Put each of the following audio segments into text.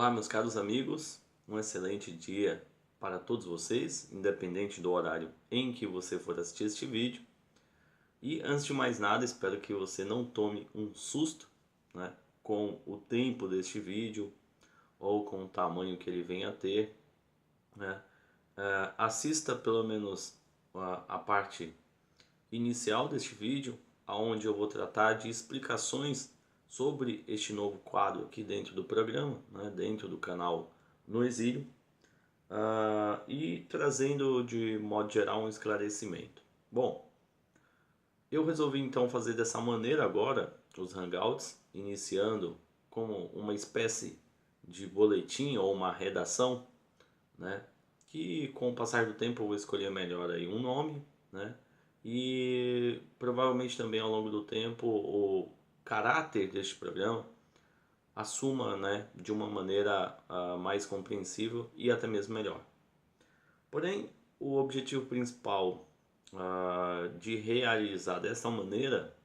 Olá, meus caros amigos, um excelente dia para todos vocês, independente do horário em que você for assistir este vídeo. E antes de mais nada, espero que você não tome um susto, né, com o tempo deste vídeo ou com o tamanho que ele venha a ter, né. Assista pelo menos a parte inicial deste vídeo, onde eu vou tratar de explicações sobre este novo quadro aqui dentro do programa, né, dentro do canal No Exílio, e trazendo de modo geral um esclarecimento. Bom, eu resolvi então fazer dessa maneira agora os Hangouts, iniciando como uma espécie de boletim ou uma redação, né, que com o passar do tempo eu vou escolher melhor aí um nome, né, e provavelmente também ao longo do tempo o caráter deste programa assuma, né, de uma maneira mais compreensível e até mesmo melhor. Porém, o objetivo principal de realizar dessa maneira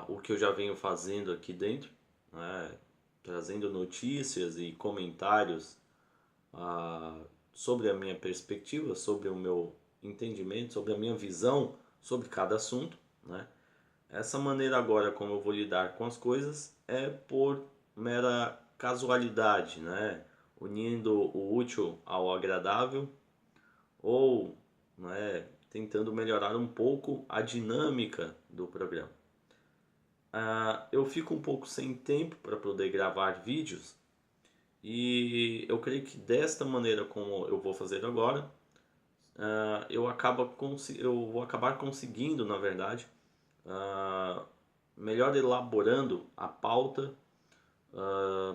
o que eu já venho fazendo aqui dentro, né, trazendo notícias e comentários sobre a minha perspectiva, sobre o meu entendimento, sobre a minha visão sobre cada assunto, né? Essa maneira agora como eu vou lidar com as coisas é por mera casualidade, né? Unindo o útil ao agradável ou, né, tentando melhorar um pouco a dinâmica do programa. Eu fico um pouco sem tempo para poder gravar vídeos e eu creio que desta maneira como eu vou fazer agora, eu vou acabar conseguindo, na verdade, melhor elaborando a pauta,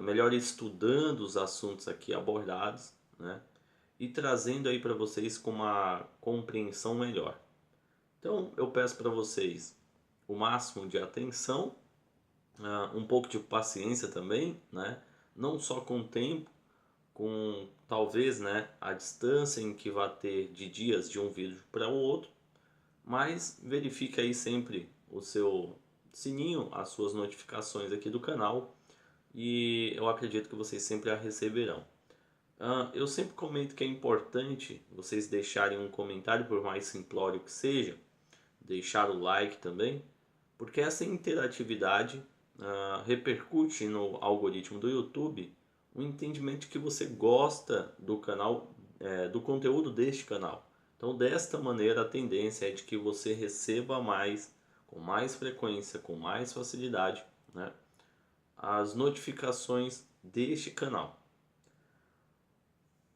melhor estudando os assuntos aqui abordados, né? E trazendo aí para vocês com uma compreensão melhor. Então eu peço para vocês o máximo de atenção, um pouco de paciência também, né? Não só com o tempo, com talvez, né, a distância em que vai ter de dias de um vídeo para o outro, mas verifique aí sempre o seu sininho, as suas notificações aqui do canal e eu acredito que vocês sempre a receberão. Eu sempre comento que é importante vocês deixarem um comentário, por mais simplório que seja, deixar o like também, porque essa interatividade repercute no algoritmo do YouTube o entendimento de que você gosta do canal, do conteúdo deste canal. Então, desta maneira, a tendência é de que você receba mais, com mais frequência, com mais facilidade, né, as notificações deste canal.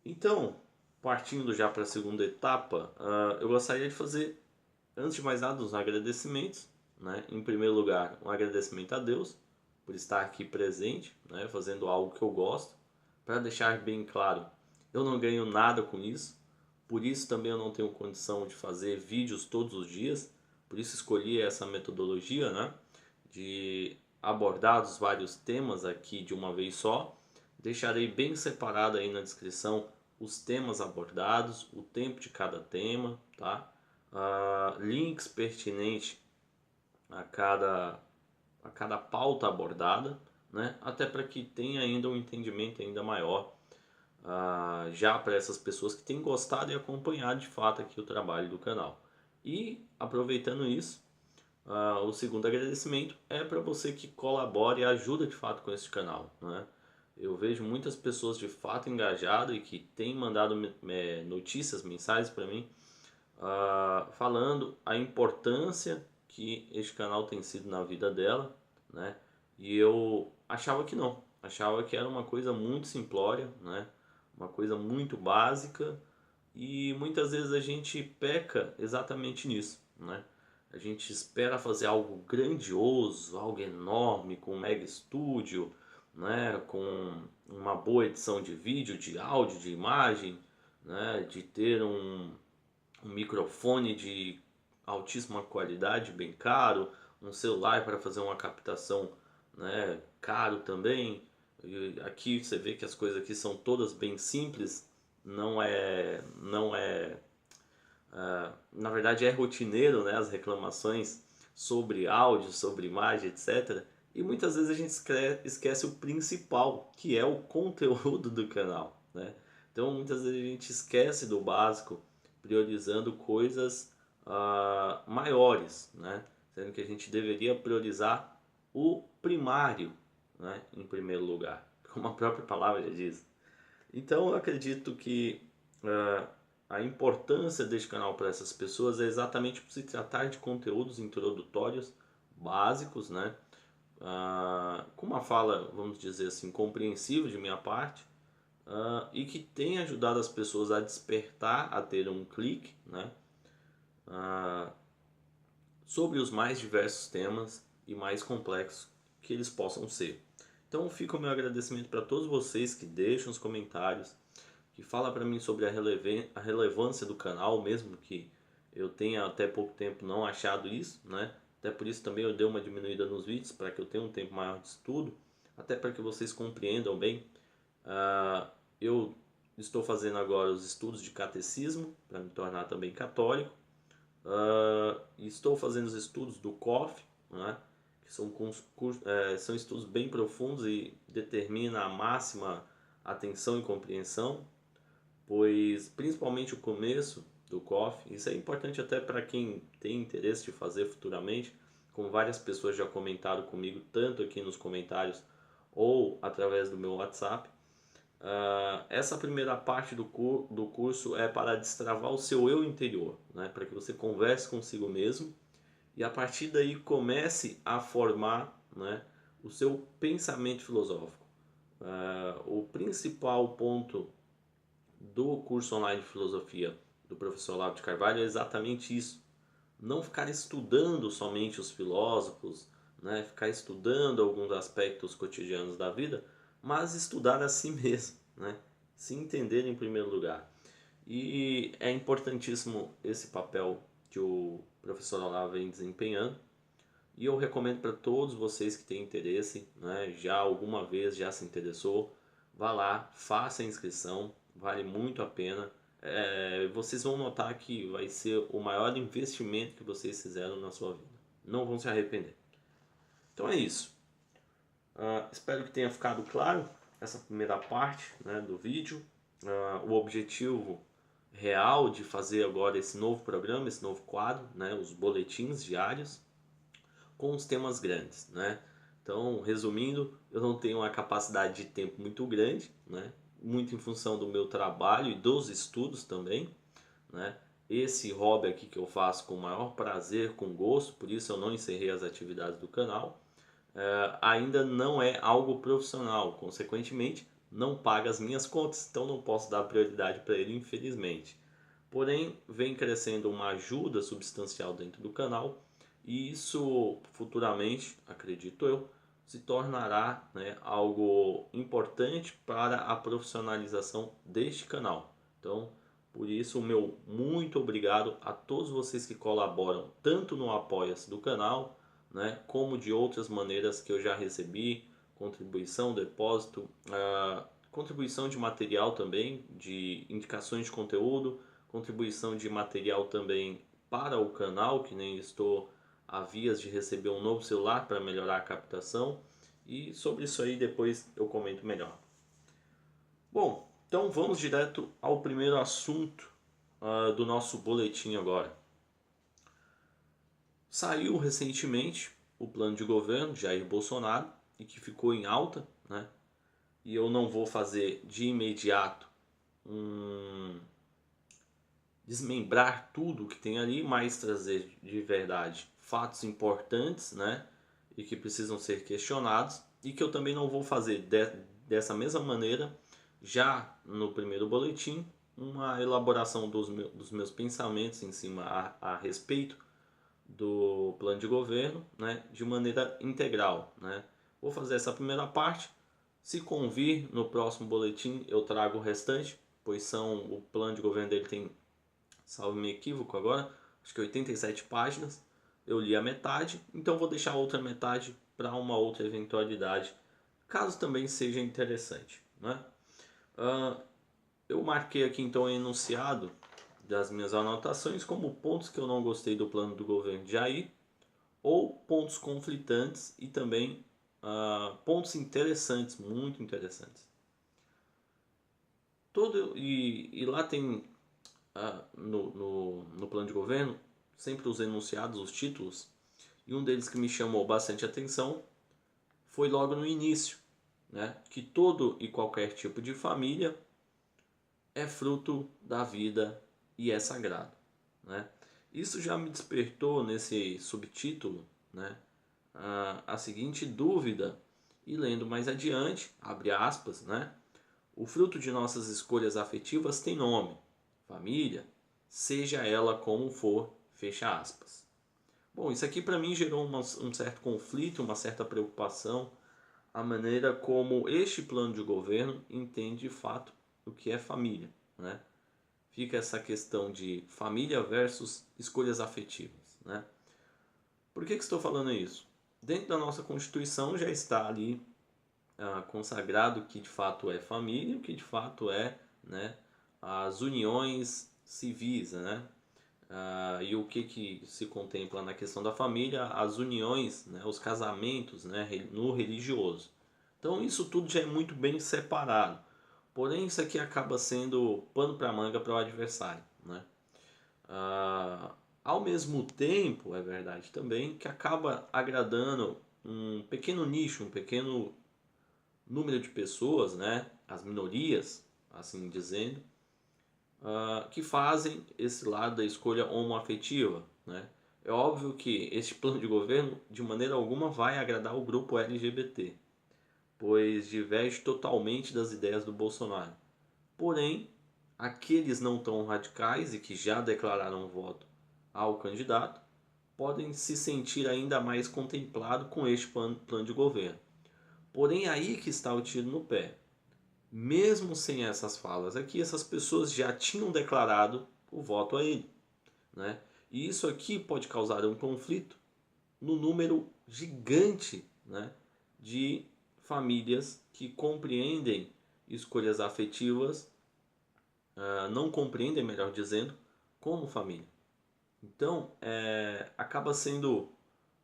Então, partindo já para a segunda etapa, eu gostaria de fazer, antes de mais nada, os agradecimentos, né? Em primeiro lugar, um agradecimento a Deus por estar aqui presente, né, fazendo algo que eu gosto. Para deixar bem claro, eu não ganho nada com isso, por isso também eu não tenho condição de fazer vídeos todos os dias, por isso escolhi essa metodologia, né, de abordar os vários temas aqui de uma vez só. Deixarei bem separado aí na descrição os temas abordados, o tempo de cada tema, tá? Links pertinentes a cada pauta abordada, né? Até para que tenha ainda um entendimento ainda maior, já para essas pessoas que têm gostado e acompanhado de fato aqui o trabalho do canal. E aproveitando isso, o segundo agradecimento é para você que colabora e ajuda de fato com este canal, né? Eu vejo muitas pessoas de fato engajadas e que têm mandado notícias, mensagens para mim, falando a importância que este canal tem sido na vida dela, né? E eu achava que não, achava que era uma coisa muito simplória, né? Uma coisa muito básica e muitas vezes a gente peca exatamente nisso, né? A gente espera fazer algo grandioso, algo enorme, com um mega estúdio, né? Com uma boa edição de vídeo, de áudio, de imagem, né? De ter um microfone de altíssima qualidade, bem caro, um celular para fazer uma captação, né, caro também. E aqui você vê que as coisas aqui são todas bem simples, na verdade é rotineiro, né, as reclamações sobre áudio, sobre imagem, etc. E muitas vezes a gente esquece o principal, que é o conteúdo do canal, né? Então muitas vezes a gente esquece do básico, priorizando coisas maiores, né? Sendo que a gente deveria priorizar o primário, né? Em primeiro lugar, como a própria palavra já diz. Então eu acredito que a importância deste canal para essas pessoas é exatamente por se tratar de conteúdos introdutórios básicos, né? Com uma fala, vamos dizer assim, compreensível de minha parte, e que tem ajudado as pessoas a despertar, a ter um clique, né? Sobre os mais diversos temas e mais complexos que eles possam ser. Então fica o meu agradecimento para todos vocês que deixam os comentários, que falam para mim sobre a relevância do canal, mesmo que eu tenha até pouco tempo não achado isso, né? Até por isso também eu dei uma diminuída nos vídeos, para que eu tenha um tempo maior de estudo, até para que vocês compreendam bem. Eu estou fazendo agora os estudos de catecismo, para me tornar também católico. Estou fazendo os estudos do COF, né? Que são estudos bem profundos e determina a máxima atenção e compreensão, pois principalmente o começo do COF, isso é importante até para quem tem interesse de fazer futuramente, como várias pessoas já comentaram comigo, tanto aqui nos comentários ou através do meu WhatsApp. Essa primeira parte do curso é para destravar o seu eu interior, né? Para que você converse consigo mesmo e a partir daí comece a formar, né, o seu pensamento filosófico. O principal ponto do curso online de filosofia do professor Olavo de Carvalho é exatamente isso. Não ficar estudando somente os filósofos, né? Ficar estudando alguns aspectos cotidianos da vida, mas estudar a si mesmo, né? Se entender em primeiro lugar. E é importantíssimo esse papel que o professor Olavo vem desempenhando. E eu recomendo para todos vocês que têm interesse, né? Já alguma vez já se interessou, vá lá, faça a inscrição, vale muito a pena. Vocês vão notar que vai ser o maior investimento que vocês fizeram na sua vida. Não vão se arrepender. Então é isso. Espero que tenha ficado claro essa primeira parte, né, do vídeo. O objetivo real de fazer agora esse novo programa, esse novo quadro, né, os boletins diários com os temas grandes, né? Então, resumindo, eu não tenho uma capacidade de tempo muito grande, né? Muito em função do meu trabalho e dos estudos também, né? Esse hobby aqui que eu faço com o maior prazer, com gosto, por isso eu não encerrei as atividades do canal, ainda não é algo profissional, consequentemente não paga as minhas contas, então não posso dar prioridade para ele, infelizmente. Porém, vem crescendo uma ajuda substancial dentro do canal e isso futuramente, acredito eu, se tornará, né, algo importante para a profissionalização deste canal. Então, por isso, o meu muito obrigado a todos vocês que colaboram tanto no Apoia-se do canal, né, como de outras maneiras que eu já recebi, contribuição, depósito, contribuição de material também, de indicações de conteúdo, contribuição de material também para o canal, que nem estou a vias de receber um novo celular para melhorar a captação, e sobre isso aí depois eu comento melhor. Bom, então vamos direto ao primeiro assunto do nosso boletim agora. Saiu recentemente o plano de governo de Jair Bolsonaro e que ficou em alta, né? E eu não vou fazer de imediato desmembrar tudo que tem ali, mas trazer de verdade fatos importantes, né? E que precisam ser questionados e que eu também não vou fazer dessa mesma maneira já no primeiro boletim uma elaboração dos meus pensamentos em cima a respeito do plano de governo, né, de maneira integral, né? Vou fazer essa primeira parte. Se convir, no próximo boletim eu trago o restante, pois o plano de governo dele tem, salvo me equívoco agora, acho que 87 páginas. Eu li a metade, então vou deixar a outra metade para uma outra eventualidade, caso também seja interessante, né? Eu marquei aqui então o enunciado das minhas anotações como pontos que eu não gostei do plano do governo de Jair, ou pontos conflitantes e também pontos interessantes, muito interessantes. E lá tem, no plano de governo, sempre os enunciados, os títulos, e um deles que me chamou bastante atenção foi logo no início, né? Que todo e qualquer tipo de família é fruto da vida e é sagrado, né? Isso já me despertou nesse subtítulo, né, a seguinte dúvida, e lendo mais adiante, abre aspas, né? O fruto de nossas escolhas afetivas tem nome, família, seja ela como for, fecha aspas. Bom, isso aqui para mim gerou um certo conflito, uma certa preocupação, a maneira como este plano de governo entende de fato o que é família, né? Fica essa questão de família versus escolhas afetivas, né? Por que estou falando isso? Dentro da nossa Constituição já está ali consagrado o que de fato é família, o que de fato é, né, as uniões civis, né? E o que se contempla na questão da família, as uniões, né, os casamentos, né, no religioso. Então isso tudo já é muito bem separado. Porém, isso aqui acaba sendo pano para manga para o adversário, né? Ao mesmo tempo, é verdade também, que acaba agradando um pequeno nicho, um pequeno número de pessoas, né, as minorias, assim dizendo, que fazem esse lado da escolha homoafetiva, né? É óbvio que este plano de governo, de maneira alguma, vai agradar o grupo LGBT, pois diverge totalmente das ideias do Bolsonaro. Porém, aqueles não tão radicais e que já declararam voto ao candidato podem se sentir ainda mais contemplados com este plano de governo. Porém, aí que está o tiro no pé. Mesmo sem essas falas aqui, essas pessoas já tinham declarado o voto a ele, né? E isso aqui pode causar um conflito no número gigante, né, de famílias que compreendem escolhas afetivas, não compreendem, melhor dizendo, como família. Então, acaba sendo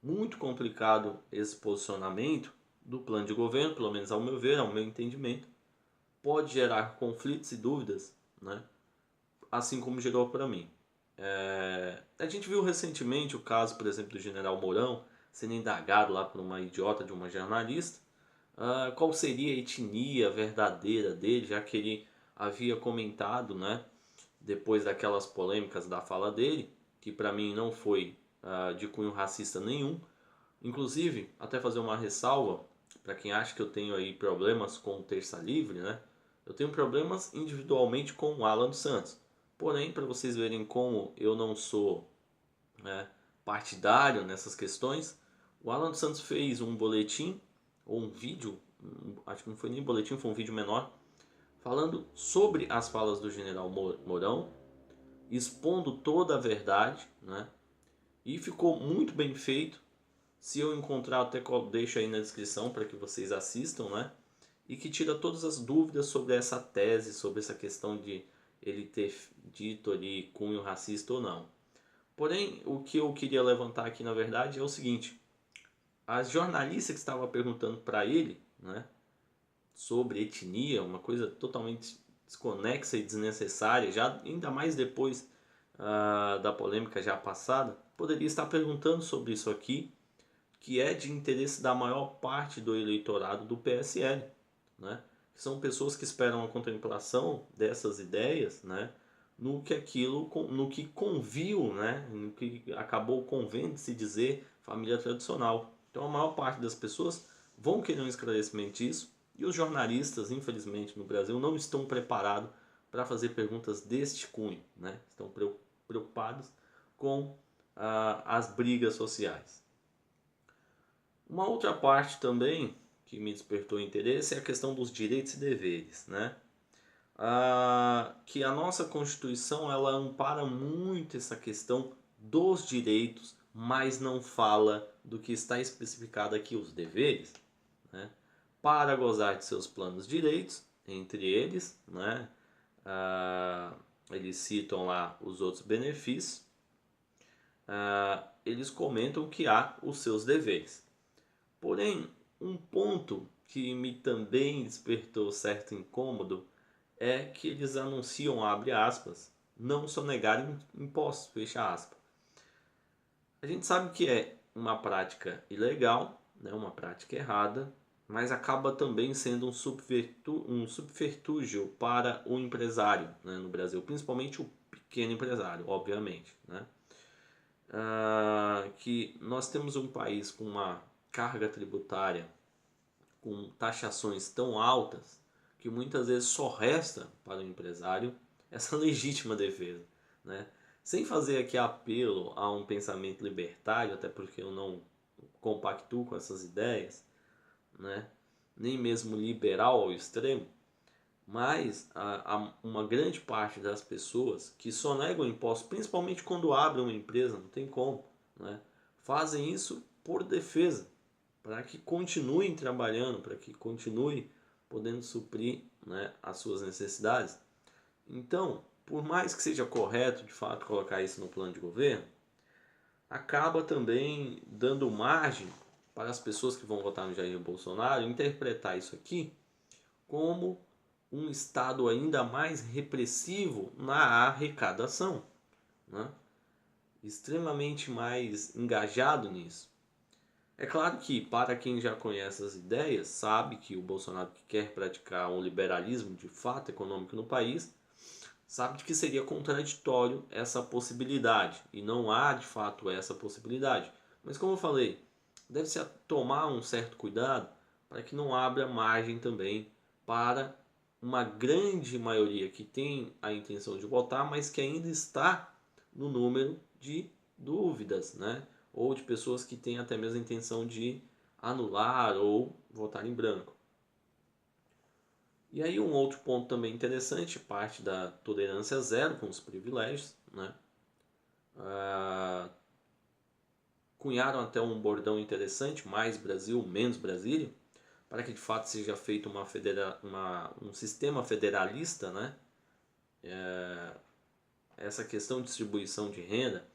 muito complicado esse posicionamento do plano de governo, pelo menos ao meu ver, ao meu entendimento, pode gerar conflitos e dúvidas, né? Assim como gerou para mim. A gente viu recentemente o caso, por exemplo, do general Mourão sendo indagado lá por uma idiota de uma jornalista, qual seria a etnia verdadeira dele, já que ele havia comentado, né, depois daquelas polêmicas da fala dele, que para mim não foi de cunho racista nenhum. Inclusive, até fazer uma ressalva para quem acha que eu tenho aí problemas com o terça livre, né? Eu tenho problemas individualmente com o Alan dos Santos. Porém, para vocês verem como eu não sou, né, partidário nessas questões, o Alan dos Santos fez um boletim ou um vídeo, acho que não foi nem boletim, foi um vídeo menor, falando sobre as falas do general Mourão, expondo toda a verdade, né? E ficou muito bem feito. Se eu encontrar, até deixo aí na descrição para que vocês assistam, né? E que tira todas as dúvidas sobre essa tese, sobre essa questão de ele ter dito ali cunho racista ou não. Porém, o que eu queria levantar aqui na verdade é o seguinte: as jornalistas que estavam perguntando para ele, né, sobre etnia, uma coisa totalmente desconexa e desnecessária, já ainda mais depois da polêmica já passada, poderia estar perguntando sobre isso aqui, que é de interesse da maior parte do eleitorado do PSL, né? São pessoas que esperam a contemplação dessas ideias, né, no que conviu, né, no que acabou convendo se dizer família tradicional. Então a maior parte das pessoas vão querer um esclarecimento disso, e os jornalistas, infelizmente, no Brasil não estão preparados para fazer perguntas deste cunho, né? Estão preocupados com as brigas sociais. Uma outra parte também que me despertou interesse é a questão dos direitos e deveres, né? Que a nossa Constituição ela ampara muito essa questão dos direitos, mas não fala do que está especificado aqui, os deveres, né? Para gozar de seus planos direitos, entre eles, né? Eles citam lá os outros benefícios, eles comentam que há os seus deveres. Porém, Um ponto que me também despertou certo incômodo é que eles anunciam, abre aspas, não sonegar impostos, fecha aspas. A gente sabe que é uma prática ilegal, né, uma prática errada, mas acaba também sendo um subterfúgio para o empresário, né, no Brasil, principalmente o pequeno empresário, obviamente. Né? Que nós temos um país com uma carga tributária, com taxações tão altas, que muitas vezes só resta para o empresário essa legítima defesa. Né? Sem fazer aqui apelo a um pensamento libertário, até porque eu não compactuo com essas ideias, né? Nem mesmo liberal ao extremo, mas uma grande parte das pessoas que sonegam impostos, principalmente quando abrem uma empresa, não tem como, né? Fazem isso por defesa, para que continuem trabalhando, para que continuem podendo suprir, né, as suas necessidades. Então, por mais que seja correto de fato colocar isso no plano de governo, acaba também dando margem para as pessoas que vão votar no Jair Bolsonaro interpretar isso aqui como um Estado ainda mais repressivo na arrecadação, né? Extremamente mais engajado nisso. É claro que, para quem já conhece as ideias, sabe que o Bolsonaro quer praticar um liberalismo de fato econômico no país, sabe que seria contraditório essa possibilidade, e não há de fato essa possibilidade. Mas como eu falei, deve-se tomar um certo cuidado para que não abra margem também para uma grande maioria que tem a intenção de votar, mas que ainda está no número de dúvidas, né? Ou de pessoas que têm até mesmo a intenção de anular ou votar em branco. E aí um outro ponto também interessante, parte da tolerância zero com os privilégios, né? Cunharam até um bordão interessante, mais Brasil, menos Brasília, para que de fato seja feito um sistema federalista, né? Essa questão de distribuição de renda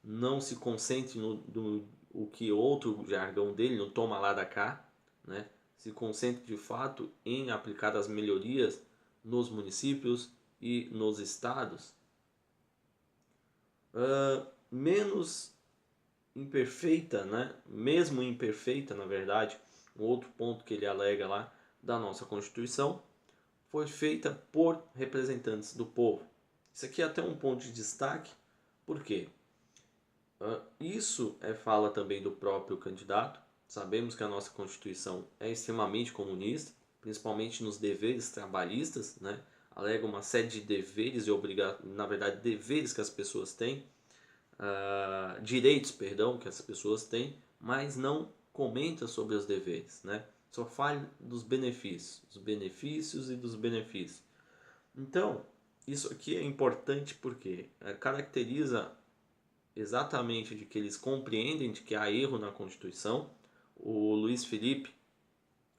não se concentre no o que outro jargão dele, no toma lá da cá, né? Se concentre de fato em aplicar as melhorias nos municípios e nos estados, menos imperfeita, né? Mesmo imperfeita, na verdade, um outro ponto que ele alega lá da nossa Constituição, foi feita por representantes do povo. Isso aqui é até um ponto de destaque, por quê? Isso fala também do próprio candidato. Sabemos que a nossa Constituição é extremamente comunista, principalmente nos deveres trabalhistas, né? Alega uma série de deveres e na verdade deveres que as pessoas têm, direitos, perdão, que as pessoas têm, mas não comenta sobre os deveres, né? Só fala dos benefícios e dos benefícios. Então, isso aqui é importante porque caracteriza exatamente de que eles compreendem de que há erro na Constituição. O Luiz Felipe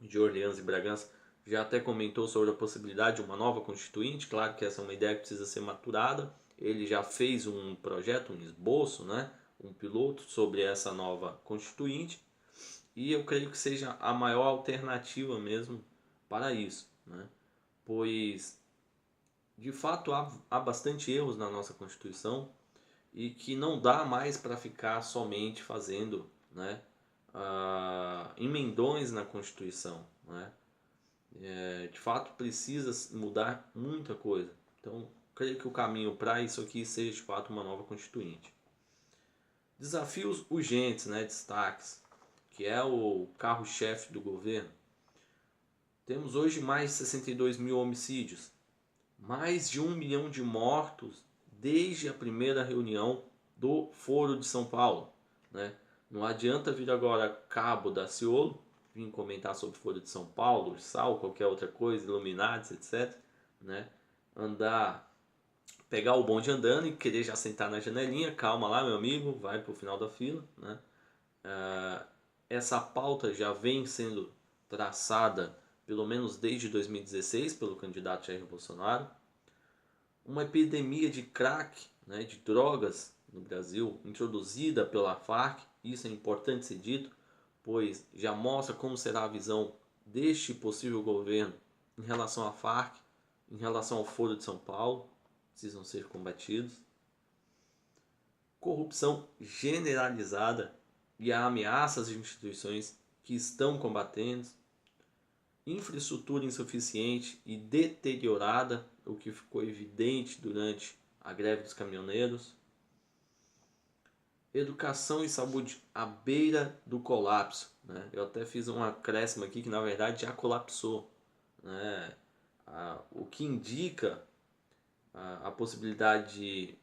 de Orleans e Bragança já até comentou sobre a possibilidade de uma nova Constituinte. Claro que essa é uma ideia que precisa ser maturada. Ele já fez um projeto, um esboço, né? Um piloto sobre essa nova Constituinte. E eu creio que seja a maior alternativa mesmo para isso, né? Pois, de fato, há bastante erros na nossa Constituição e que não dá mais para ficar somente fazendo, né, emendões na Constituição. Né? De fato, precisa mudar muita coisa. Então, creio que o caminho para isso aqui seja de fato uma nova Constituinte. Desafios urgentes, né, destaques, que é o carro-chefe do governo. Temos hoje mais de 62 mil homicídios, mais de 1 milhão de mortos desde a primeira reunião do Foro de São Paulo. Né? Não adianta vir agora cabo da Ciolo, vir comentar sobre o Foro de São Paulo, Ursal, qualquer outra coisa, Illuminati, etc. Né? Pegar o bonde andando e querer já sentar na janelinha, calma lá meu amigo, vai para o final da fila. Né? Essa pauta já vem sendo traçada pelo menos desde 2016 pelo candidato Jair Bolsonaro. Uma epidemia de crack, né, de drogas no Brasil, introduzida pela Farc, isso é importante ser dito, pois já mostra como será a visão deste possível governo em relação à Farc, em relação ao Foro de São Paulo, precisam ser combatidos. Corrupção generalizada e a ameaças às instituições que estão combatendo, infraestrutura insuficiente e deteriorada, o que ficou evidente durante a greve dos caminhoneiros, educação e saúde à beira do colapso, né? Eu até fiz um acréscimo aqui que na verdade já colapsou, né? O que indica a possibilidade de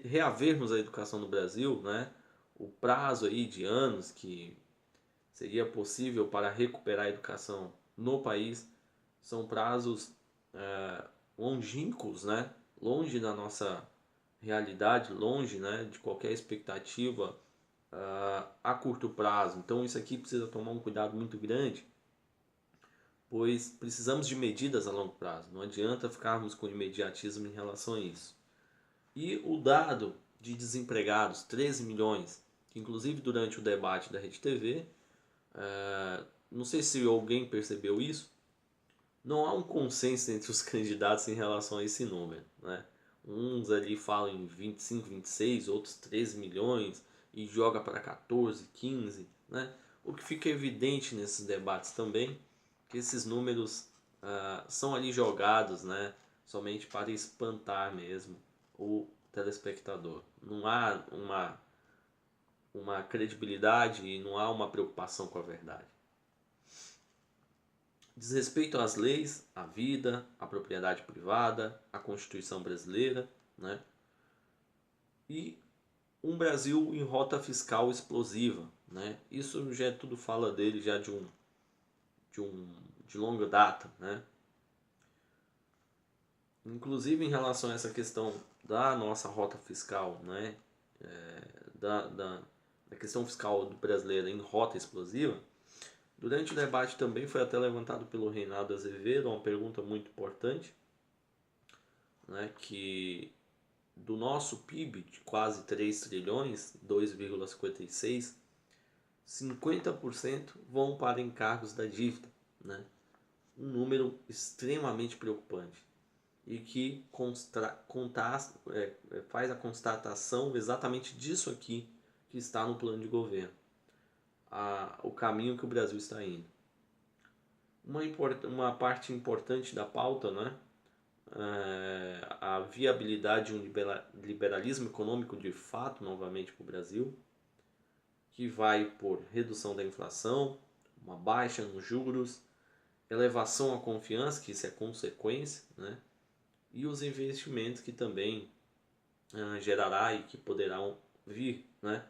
reavermos a educação no Brasil, né? O prazo aí de anos que seria possível para recuperar a educação no país são prazos longínquos, né? Longe da nossa realidade, longe, né, de qualquer expectativa a curto prazo. Então isso aqui precisa tomar um cuidado muito grande, pois precisamos de medidas a longo prazo. Não adianta ficarmos com imediatismo em relação a isso. E o dado de desempregados, 13 milhões, que inclusive durante o debate da Rede TV, não sei se alguém percebeu isso, não há um consenso entre os candidatos em relação a esse número, né? Uns ali falam em 25, 26, outros 13 milhões e joga para 14, 15, né? O que fica evidente nesses debates também que esses números são ali jogados, né? Somente para espantar mesmo o telespectador. Não há uma credibilidade e não há uma preocupação com a verdade. Desrespeito às leis, à vida, à propriedade privada, à Constituição brasileira, né? E um Brasil em rota fiscal explosiva, né? Isso já é tudo fala dele já de longa data, né? Inclusive em relação a essa questão da nossa rota fiscal, né? Da questão fiscal do brasileiro em rota explosiva, durante o debate também foi até levantado pelo Reinaldo Azevedo uma pergunta muito importante, né, que do nosso PIB de quase 3 trilhões, 2,56, 50% vão para encargos da dívida, né? Um número extremamente preocupante e que faz a constatação exatamente disso aqui que está no plano de governo, o caminho que o Brasil está indo. Uma parte importante da pauta, né, a viabilidade de um liberalismo econômico de fato novamente para o Brasil, que vai por redução da inflação, uma baixa nos juros, elevação à confiança, que isso é consequência, né, e os investimentos que também gerará e que poderão vir, né.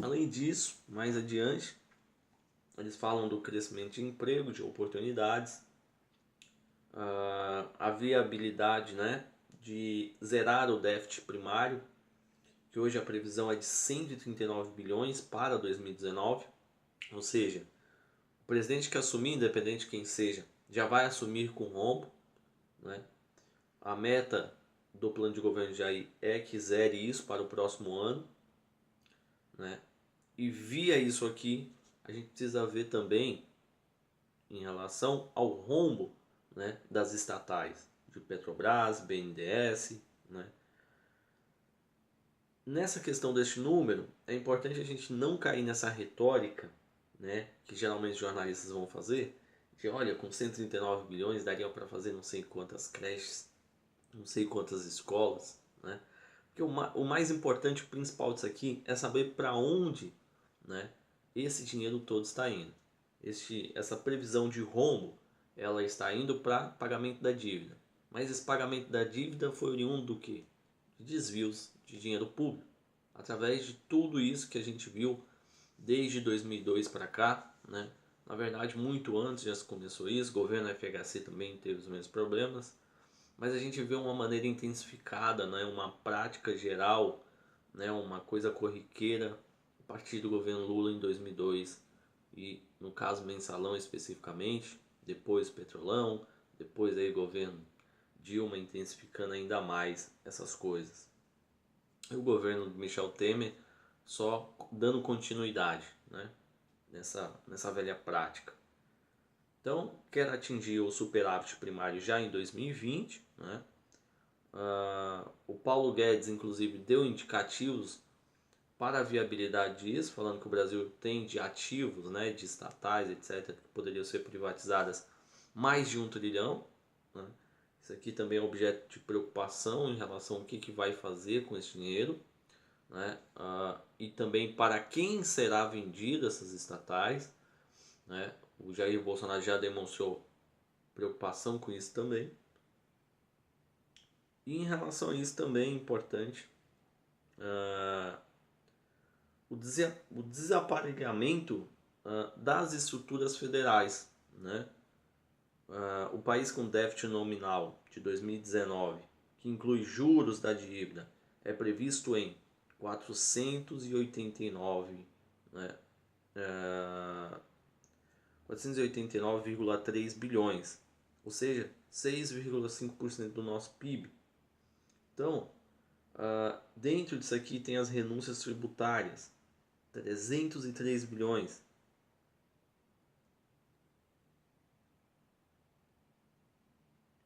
Além disso, mais adiante, eles falam do crescimento de emprego, de oportunidades, a viabilidade, né, de zerar o déficit primário, que hoje a previsão é de 139 bilhões para 2019, ou seja, o presidente que assumir, independente de quem seja, já vai assumir com rombo, né? A meta do plano de governo de Jair é que zere isso para o próximo ano, né? E via isso aqui, a gente precisa ver também em relação ao rombo, né, das estatais, de Petrobras, BNDES, né? Nessa questão deste número, é importante a gente não cair nessa retórica, né, que geralmente os jornalistas vão fazer, de olha, com 139 bilhões daria para fazer não sei quantas creches, não sei quantas escolas, né? Porque o mais importante, o principal disso aqui é saber para onde, né, esse dinheiro todo está indo. Essa previsão de rombo, ela está indo para pagamento da dívida. Mas esse pagamento da dívida foi oriundo do quê? De desvios de dinheiro público. Através de tudo isso que a gente viu desde 2002 para cá, né? Na verdade, muito antes já se começou isso, o governo FHC também teve os mesmos problemas, mas a gente vê uma maneira intensificada, né? Uma prática geral, né? Uma coisa corriqueira a partir do governo Lula em 2002 e no caso Mensalão especificamente, depois Petrolão, depois aí governo Dilma intensificando ainda mais essas coisas. E o governo de Michel Temer só dando continuidade, né, nessa velha prática. Então, quer atingir o superávit primário já em 2020, né? O Paulo Guedes, inclusive, deu indicativos para a viabilidade disso, falando que o Brasil tem de ativos, né, de estatais, etc., que poderiam ser privatizadas mais de 1 trilhão. Né? Isso aqui também é objeto de preocupação em relação ao que vai fazer com esse dinheiro. Né? E também para quem será vendido essas estatais. Né? O Jair Bolsonaro já demonstrou preocupação com isso também. E em relação a isso também é importante o desaparegamento das estruturas federais. Né? O país com déficit nominal de 2019, que inclui juros da dívida, é previsto em 489, né? 489,3 bilhões, ou seja, 6,5% do nosso PIB. Então, dentro disso aqui tem as renúncias tributárias, 303 bilhões.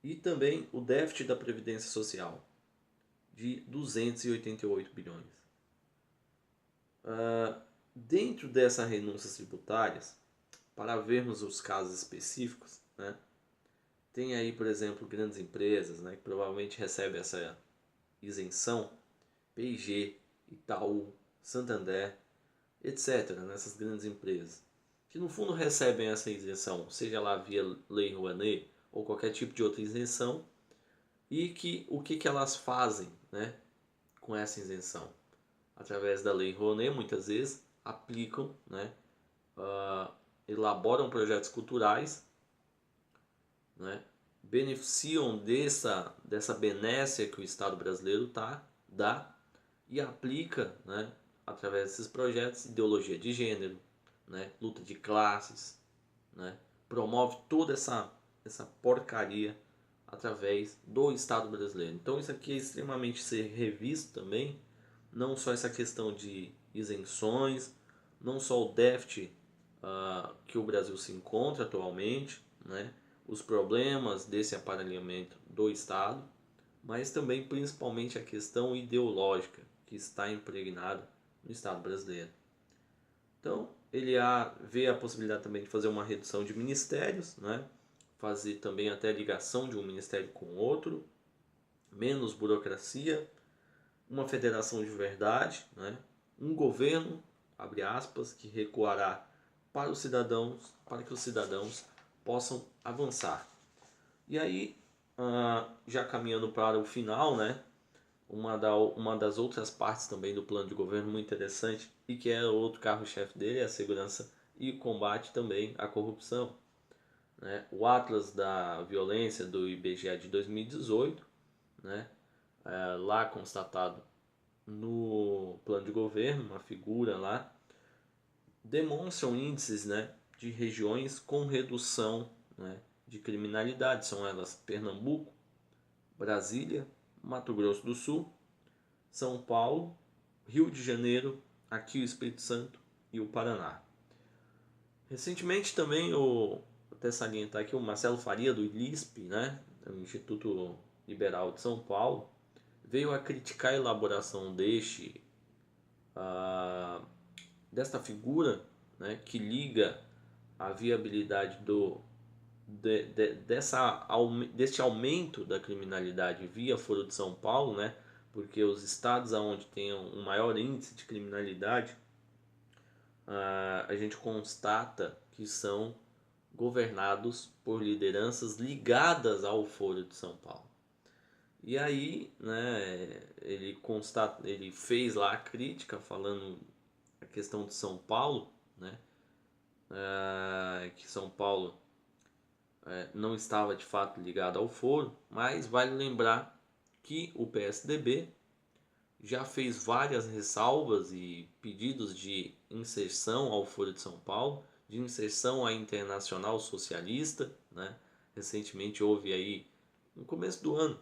E também o déficit da Previdência Social, de 288 bilhões. Dentro dessas renúncias tributárias, para vermos os casos específicos, né, tem aí, por exemplo, grandes empresas, né, que provavelmente recebem essa isenção, P&G, Itaú, Santander, etc., nessas grandes empresas, que no fundo recebem essa isenção, seja lá via Lei Rouanet ou qualquer tipo de outra isenção, e que o que elas fazem, né, com essa isenção? Através da Lei Rouanet, muitas vezes aplicam, né, elaboram projetos culturais, né, beneficiam dessa benécia que o Estado brasileiro dá e aplica, né, através desses projetos, ideologia de gênero, né, luta de classes, né, promove toda essa porcaria através do Estado brasileiro. Então isso aqui é extremamente ser revisto também, não só essa questão de isenções, não só o déficit que o Brasil se encontra atualmente, né, os problemas desse aparelhamento do Estado, mas também principalmente a questão ideológica que está impregnada no Estado brasileiro. Então, ele vê a possibilidade também de fazer uma redução de ministérios, né? Fazer também até a ligação de um ministério com outro, menos burocracia, uma federação de verdade, né? Um governo, abre aspas, que recuará para os cidadãos, para que os cidadãos possam avançar. E aí, já caminhando para o final, né? Uma das outras partes também do plano de governo muito interessante e que é outro carro-chefe dele é a segurança e o combate também à corrupção. Né? O Atlas da Violência do IBGE de 2018, né? Lá constatado no plano de governo, uma figura lá, demonstram índices, né, de regiões com redução, né, de criminalidade. São elas Pernambuco, Brasília, Mato Grosso do Sul, São Paulo, Rio de Janeiro, aqui o Espírito Santo e o Paraná. Recentemente também, até salientar aqui, o Marcelo Faria do ILISP, né, o Instituto Liberal de São Paulo, veio a criticar a elaboração desta figura, né, que liga a viabilidade deste aumento da criminalidade via Foro de São Paulo, né, porque os estados onde tem um maior índice de criminalidade, a gente constata que são governados por lideranças ligadas ao Foro de São Paulo. E aí, né, ele fez lá a crítica falando a questão de São Paulo, né, que São Paulo não estava de fato ligado ao Foro, mas vale lembrar que o PSDB já fez várias ressalvas e pedidos de inserção ao Foro de São Paulo, de inserção à Internacional Socialista, né? Recentemente houve aí no começo do ano.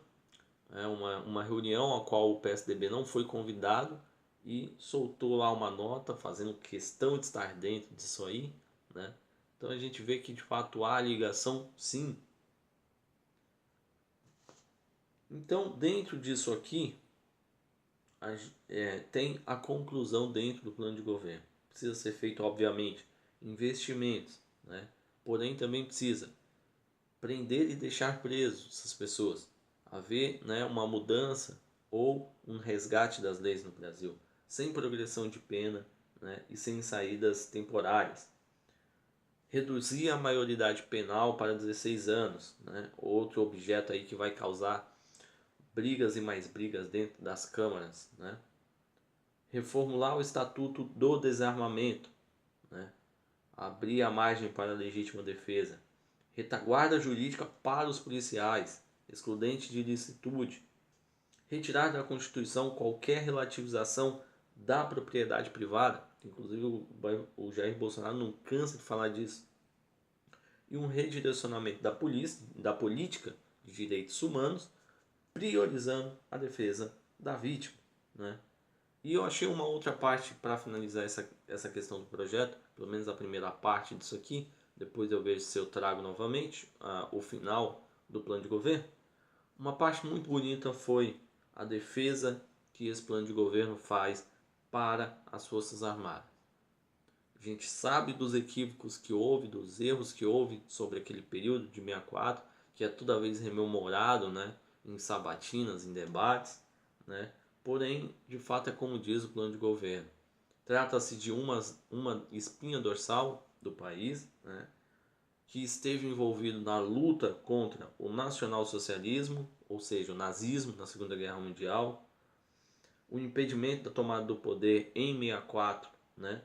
É uma reunião a qual o PSDB não foi convidado e soltou lá uma nota fazendo questão de estar dentro disso aí, né? Então a gente vê que de fato há ligação, sim. Então dentro disso aqui tem a conclusão dentro do plano de governo. Precisa ser feito, obviamente, investimentos, né? Porém também precisa prender e deixar presos essas pessoas, haver, né, uma mudança ou um resgate das leis no Brasil, sem progressão de pena, né, e sem saídas temporárias. Reduzir a maioridade penal para 16 anos, né, outro objeto aí que vai causar brigas e mais brigas dentro das câmaras, né. Reformular o Estatuto do Desarmamento, né, abrir a margem para a legítima defesa, retaguarda jurídica para os policiais, excludente de ilicitude, retirar da Constituição qualquer relativização da propriedade privada, inclusive o Jair Bolsonaro não cansa de falar disso, e um redirecionamento da política de direitos humanos, priorizando a defesa da vítima, né? E eu achei uma outra parte para finalizar essa questão do projeto, pelo menos a primeira parte disso aqui, depois eu vejo se eu trago novamente o final do plano de governo. Uma parte muito bonita foi a defesa que esse plano de governo faz para as Forças Armadas. A gente sabe dos equívocos que houve, dos erros que houve sobre aquele período de 64, que é toda vez rememorado, né, em sabatinas, em debates, né? Porém, de fato é como diz o plano de governo. Trata-se de uma espinha dorsal do país, né, que esteve envolvido na luta contra o nacionalsocialismo, ou seja, o nazismo na Segunda Guerra Mundial, o impedimento da tomada do poder em 64, né,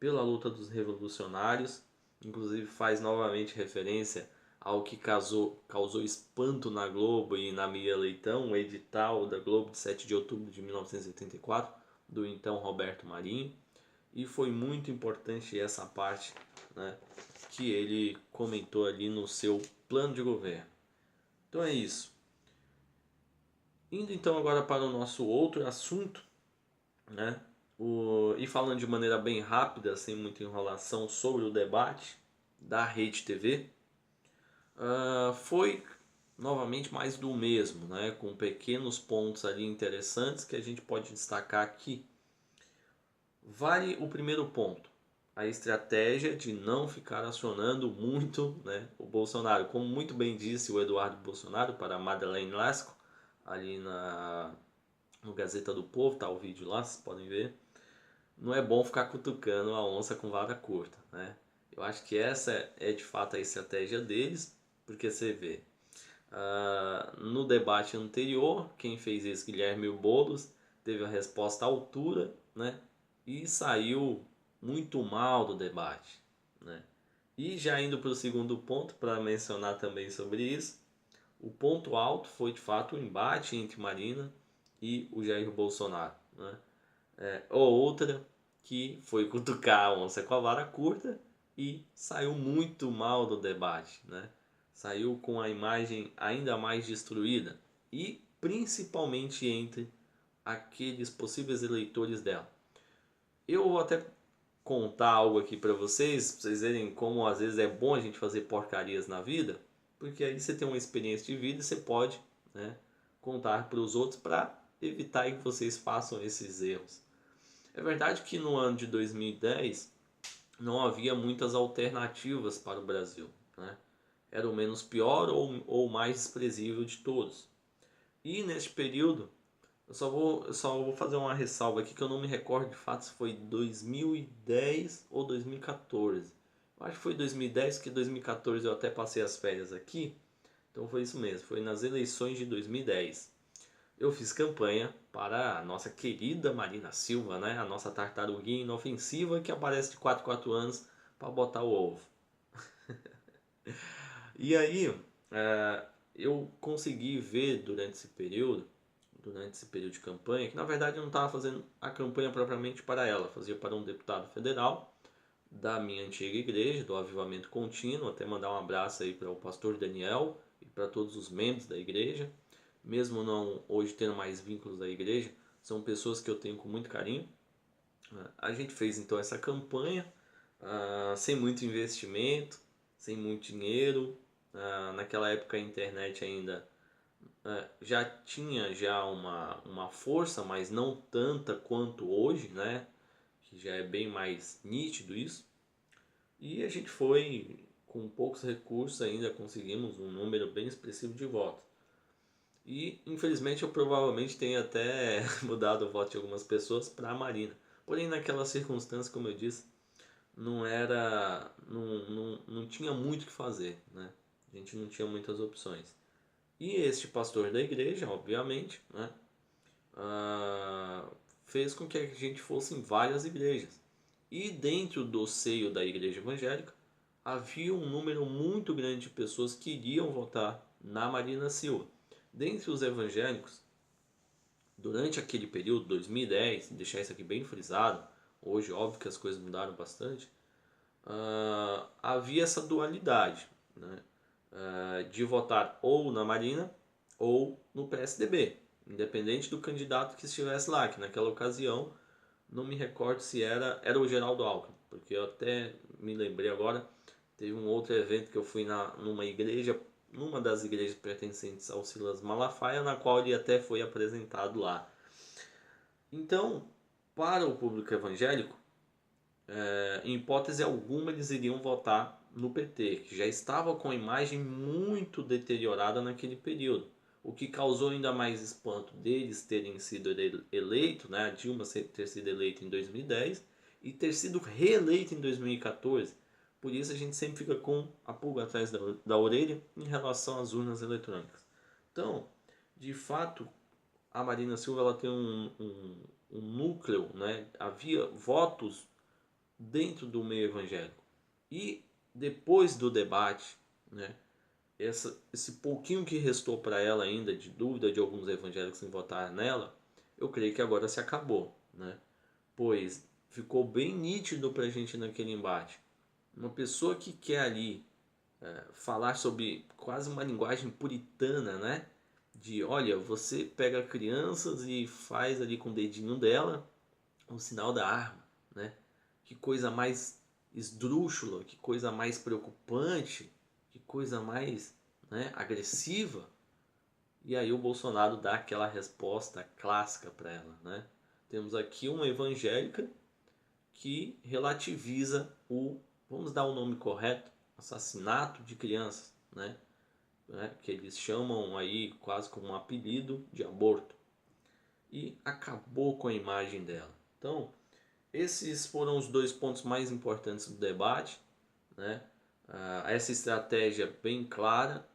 pela luta dos revolucionários, inclusive faz novamente referência ao que causou espanto na Globo e na Mia Leitão, o edital da Globo de 7 de outubro de 1984, do então Roberto Marinho, e foi muito importante essa parte, né, que ele comentou ali no seu plano de governo. Então é isso. Indo então agora para o nosso outro assunto, né, e falando de maneira bem rápida, sem muita enrolação, sobre o debate da Rede TV, foi novamente mais do mesmo, né, com pequenos pontos ali interessantes que a gente pode destacar aqui. Vale o primeiro ponto, a estratégia de não ficar acionando muito, né, o Bolsonaro. Como muito bem disse o Eduardo Bolsonaro para a Madeleine Lasco, ali no Gazeta do Povo, tá o vídeo lá, vocês podem ver. Não é bom ficar cutucando a onça com vara curta, né? Eu acho que essa é de fato a estratégia deles, porque você vê, no debate anterior, quem fez isso, Guilherme Boulos, teve a resposta à altura, né? E saiu muito mal do debate, né? E já indo para o segundo ponto, para mencionar também sobre isso, o ponto alto foi de fato o embate entre Marina e o Jair Bolsonaro, né? Ou outra que foi cutucar a onça com a vara curta e saiu muito mal do debate, né? Saiu com a imagem ainda mais destruída e principalmente entre aqueles possíveis eleitores dela. Eu vou até contar algo aqui para vocês verem como às vezes é bom a gente fazer porcarias na vida, porque aí você tem uma experiência de vida e você pode, né, contar para os outros para evitar que vocês façam esses erros. É verdade que no ano de 2010 não havia muitas alternativas para o Brasil, né? Era o menos pior ou o mais desprezível de todos. E neste período, eu só vou fazer uma ressalva aqui que eu não me recordo de fato se foi 2010 ou 2014. Eu acho que foi 2010, que 2014 eu até passei as férias aqui. Então foi isso mesmo, foi nas eleições de 2010. Eu fiz campanha para a nossa querida Marina Silva, né? A nossa tartaruguinha inofensiva que aparece de 4 em 4 anos para botar o ovo. E aí, eu consegui ver durante esse período de campanha, que na verdade eu não estava fazendo a campanha propriamente para ela, fazia para um deputado federal da minha antiga igreja, do Avivamento Contínuo, até mandar um abraço aí para o pastor Daniel e para todos os membros da igreja, mesmo não hoje tendo mais vínculos da igreja, são pessoas que eu tenho com muito carinho. A gente fez então essa campanha sem muito investimento, sem muito dinheiro. Naquela época a internet ainda já tinha uma força, mas não tanta quanto hoje, né? Que já é bem mais nítido isso. E a gente foi, com poucos recursos ainda conseguimos um número bem expressivo de votos. E infelizmente eu provavelmente tenho até mudado o voto de algumas pessoas para a Marina. Porém, naquela circunstância, como eu disse, não tinha muito o que fazer, né? A gente não tinha muitas opções. E este pastor da igreja, obviamente, né, fez com que a gente fosse em várias igrejas. E dentro do seio da igreja evangélica, havia um número muito grande de pessoas que iriam votar na Marina Silva. Dentre os evangélicos, durante aquele período, 2010, deixar isso aqui bem frisado, hoje óbvio que as coisas mudaram bastante, havia essa dualidade, né, de votar ou na Marina ou no PSDB, independente do candidato que estivesse lá, que naquela ocasião, não me recordo se era o Geraldo Alckmin, porque eu até me lembrei agora, teve um outro evento que eu fui numa igreja, numa das igrejas pertencentes ao Silas Malafaia, na qual ele até foi apresentado lá. Então, para o público evangélico, em hipótese alguma eles iriam votar no PT, que já estava com a imagem muito deteriorada naquele período, o que causou ainda mais espanto deles terem sido eleitos, né, a Dilma ter sido eleita em 2010 e ter sido reeleita em 2014. Por isso a gente sempre fica com a pulga atrás da orelha em relação às urnas eletrônicas. Então, de fato, a Marina Silva ela tem um núcleo, né? Havia votos dentro do meio evangélico. E depois do debate, né, esse pouquinho que restou para ela ainda de dúvida de alguns evangélicos em votar nela, eu creio que agora se acabou, né? Pois ficou bem nítido para a gente naquele embate. Uma pessoa que quer ali falar sobre quase uma linguagem puritana, né? De olha, você pega crianças e faz ali com o dedinho dela o sinal da arma, né? Que coisa mais esdrúxula, que coisa mais preocupante, que coisa mais, né, agressiva. E aí o Bolsonaro dá aquela resposta clássica para ela, né? Temos aqui uma evangélica que relativiza vamos dar o nome correto, assassinato de crianças, né? Que eles chamam aí quase como um apelido de aborto. E acabou com a imagem dela. Então, esses foram os dois pontos mais importantes do debate, né? Essa estratégia bem clara,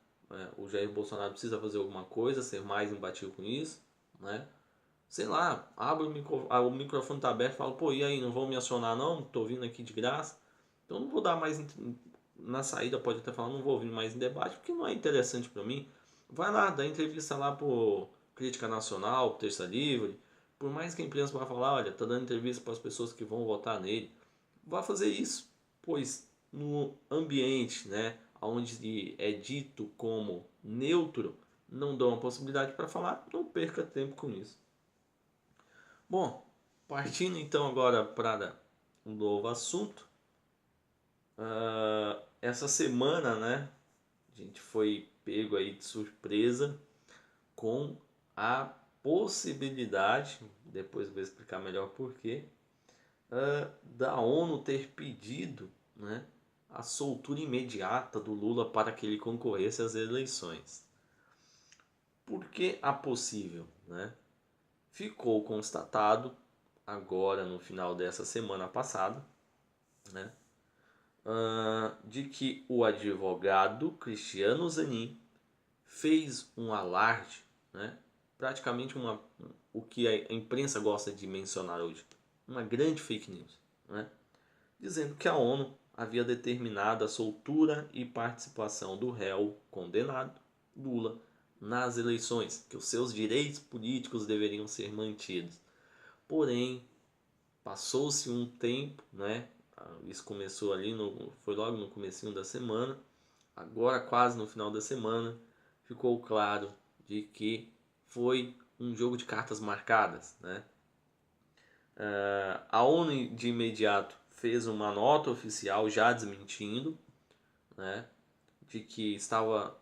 o Jair Bolsonaro precisa fazer alguma coisa, ser mais imbatível com isso, né? Sei lá, abre o microfone tá aberto e fala, pô, e aí, não vão me acionar não? Tô vindo aqui de graça. Então não vou dar mais, na saída pode até falar, não vou vir mais em debate, porque não é interessante para mim. Vai lá, dá entrevista lá pro Crítica Nacional, Terça Livre, por mais que a imprensa vá falar, olha, tá dando entrevista para as pessoas que vão votar nele, vá fazer isso, pois no ambiente, né, onde é dito como neutro, não dão a possibilidade para falar, não perca tempo com isso. Bom, partindo então agora para um novo assunto, essa semana, né, a gente foi pego aí de surpresa com a possibilidade, depois eu vou explicar melhor porquê, da ONU ter pedido, né, a soltura imediata do Lula para que ele concorresse às eleições. Por que a possível, né? Ficou constatado agora no final dessa semana passada, né, de que o advogado Cristiano Zanin fez um alarde, né, praticamente o que a imprensa gosta de mencionar hoje, uma grande fake news, né, dizendo que a ONU havia determinado a soltura e participação do réu condenado, Lula, nas eleições, que os seus direitos políticos deveriam ser mantidos. Porém, passou-se um tempo, né? Isso começou ali, foi logo no comecinho da semana, agora quase no final da semana, ficou claro de que foi um jogo de cartas marcadas, né? A ONU de imediato fez uma nota oficial já desmentindo, né, de que estava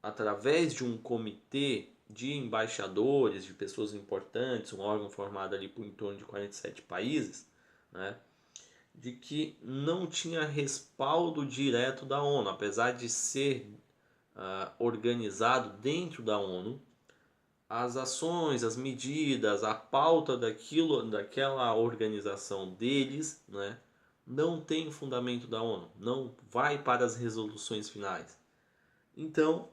através de um comitê de embaixadores, de pessoas importantes, um órgão formado ali por em torno de 47 países, né, de que não tinha respaldo direto da ONU, apesar de ser organizado dentro da ONU, as ações, as medidas, a pauta daquela organização deles, né, não tem fundamento da ONU, não vai para as resoluções finais. Então,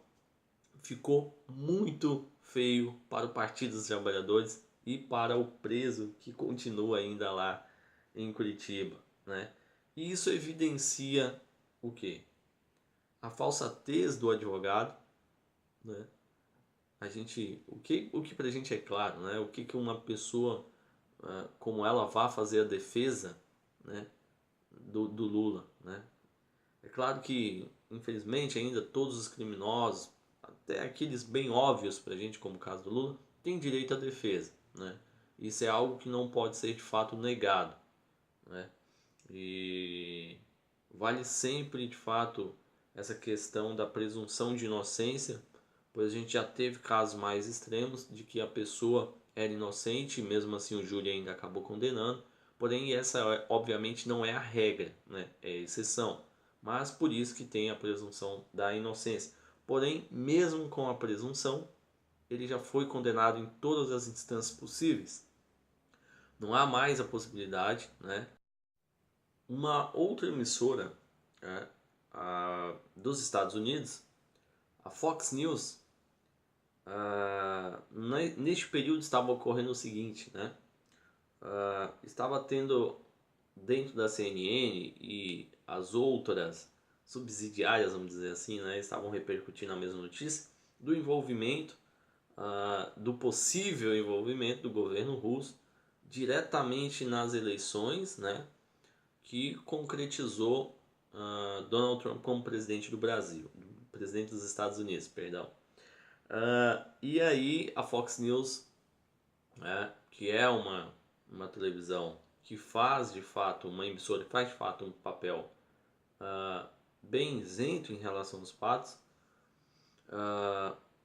ficou muito feio para o Partido dos Trabalhadores e para o preso que continua ainda lá em Curitiba, né? E isso evidencia o quê? A falsatez do advogado, né? O que pra gente é claro, né? O que uma pessoa como ela vá fazer a defesa, né, do Lula, né? É claro que, infelizmente, ainda todos os criminosos, até aqueles bem óbvios pra gente, como o caso do Lula, têm direito à defesa, né? Isso é algo que não pode ser de fato negado, né? E vale sempre, de fato, essa questão da presunção de inocência, pois a gente já teve casos mais extremos de que a pessoa era inocente e mesmo assim o júri ainda acabou condenando. Porém, essa obviamente não é a regra, né? É a exceção. Mas por isso que tem a presunção da inocência. Porém, mesmo com a presunção, ele já foi condenado em todas as instâncias possíveis. Não há mais a possibilidade, né? Uma outra emissora, né, dos Estados Unidos, a Fox News, neste período estava ocorrendo o seguinte, né? Estava tendo dentro da CNN e as outras subsidiárias, vamos dizer assim, né, estavam repercutindo a mesma notícia do envolvimento, do possível envolvimento do governo russo diretamente nas eleições, né, que concretizou Donald Trump como presidente do Brasil, presidente dos Estados Unidos, perdão. E aí a Fox News, né, que é uma televisão que faz de fato, uma emissora que faz de fato um papel bem isento em relação aos fatos,